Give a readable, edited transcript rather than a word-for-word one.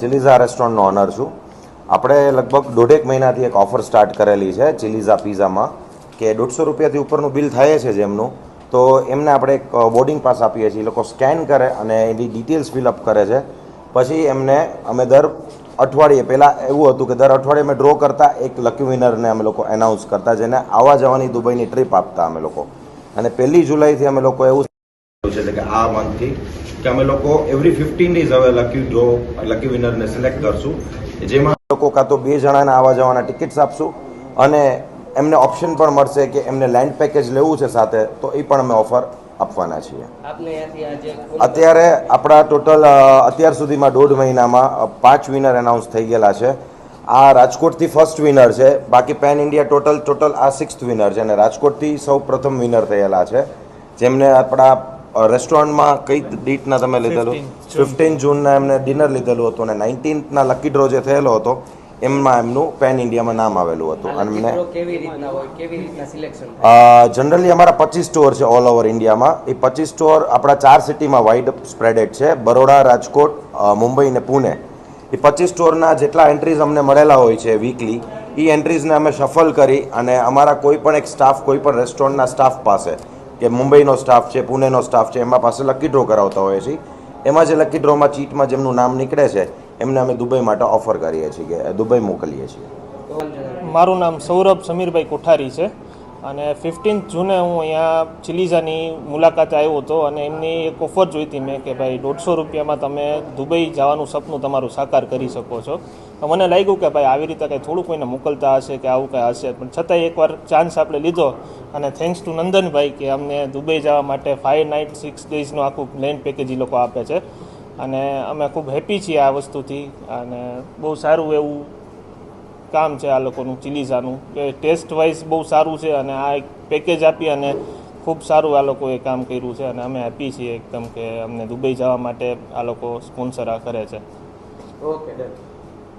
ચિલીઝા રેસ્ટોરન્ટનો honour છું. આપણે લગભગ 1.5 મહિનાથી એક ઓફર સ્ટાર્ટ કરેલી છે ચિલીઝા પિઝામાં કે 150 રૂપિયાથી ઉપરનું બિલ થાય છે જેમનું, તો એમને આપણે એક બોર્ડિંગ પાસ આપીએ છીએ. લોકો સ્કેન કરે અને એની ડિટેલ્સ ફિલઅપ કરે છે. પછી એમને અમે દર અઠવાડિયે, પહેલાં એવું હતું કે દર અઠવાડિયે અમે ડ્રો કરતા, એક લકી વિનરને અમે લોકો એનાઉન્સ કરતા, જેને આવવા જવાની દુબઈની ટ્રીપ આપતા અમે લોકો. અને 1 જુલાઈથી અમે લોકો એવું છે કે આ મંથથી કે અમે લોકો એવરી 15 ડેઝ હવે લકી વિનરને સિલેક્ટ કરશું, જેમાં લોકો કાં તો 2 જણાના આવવા જવાના ટિકિટ્સ આપશું અને એમને ઓપ્શન પણ મળશે કે એમને લેન્ડ પેકેજ લેવું છે સાથે, તો એ પણ અમે ઓફર આપવાના છીએ. અત્યારે આપણા ટોટલ અત્યાર સુધીમાં 1.5 મહિનામાં 5 વિનર એનાઉન્સ થઈ ગયેલા છે. આ રાજકોટથી ફર્સ્ટ વિનર છે, બાકી પેન ઇન્ડિયા ટોટલ આ 6th વિનર છે અને રાજકોટથી સૌ પ્રથમ વિનર થયેલા છે, જેમને આપણા રેસ્ટોરન્ટમાં કઈ ડેટના તમે લીધેલું? 15 જૂનના એમને ડિનર લીધેલું હતું અને 19ના લકી ડ્રો જે થયેલો હતો એમાં એમનું પેન ઇન્ડિયામાં નામ આવેલું હતું. અને જનરલી અમારા 25 સ્ટોર છે ઓલ ઓવર ઇન્ડિયામાં. એ 25 સ્ટોર આપણા 4 સિટીમાં વાઇડ સ્પ્રેડેડ છે: બરોડા, રાજકોટ, મુંબઈ અને પુણે. એ 25 સ્ટોરના જેટલા એન્ટ્રીઝ અમને મળેલા હોય છે વીકલી, એ એન્ટ્રીઝને અમે શફલ કરી અને અમારા કોઈ પણ એક સ્ટાફ, કોઈ પણ રેસ્ટોરન્ટના સ્ટાફ પાસે, કે મુંબઈનો સ્ટાફ છે, પુણેનો સ્ટાફ છે, એમાં પાસે લકી ડ્રો કરાવતા હોઈએ છીએ. એમાં જે લકી ડ્રોમાં ચીટમાં જેમનું નામ નીકળે છે એમને અમે દુબઈ માટે ઓફર કરીએ છીએ, કે દુબઈ મોકલીએ છીએ. મારું નામ સૌરભ સમીરભાઈ કોઠારી છે અને 15 જૂને હું અહીંયા ચિલીઝાની મુલાકાતે આવ્યો હતો અને એમની એક ઓફર જોઈ હતી મેં કે ભાઈ 150 રૂપિયામાં તમે દુબઈ જવાનું સપનું તમારું સાકાર કરી શકો છો. તો મને લાગ્યું કે ભાઈ આવી રીતે કંઈ થોડું કોઈને મોકલતા હશે કે આવું કંઈ હશે, પણ છતાંય એકવાર ચાન્સ આપણે લીધો અને થેન્ક્સ ટુ નંદનભાઈ કે અમને દુબઈ જવા માટે 5 નાઇટ 6 ડેઝનું આખું લેન્ડ પેકેજ એ લોકો આપે છે અને અમે ખૂબ હેપી છીએ આ વસ્તુથી. અને બહુ સારું એવું કામ છે આ લોકોનું ચિલીઝાનું, કે ટેસ્ટ વાઇઝ બહુ સારું છે અને આ એક પેકેજ આપી અને ખૂબ સારું આ લોકોએ કામ કર્યું છે અને અમે હેપી છીએ એકદમ કે અમને દુબઈ જવા માટે આ લોકો સ્પોન્સર કરે છે. ઓકે.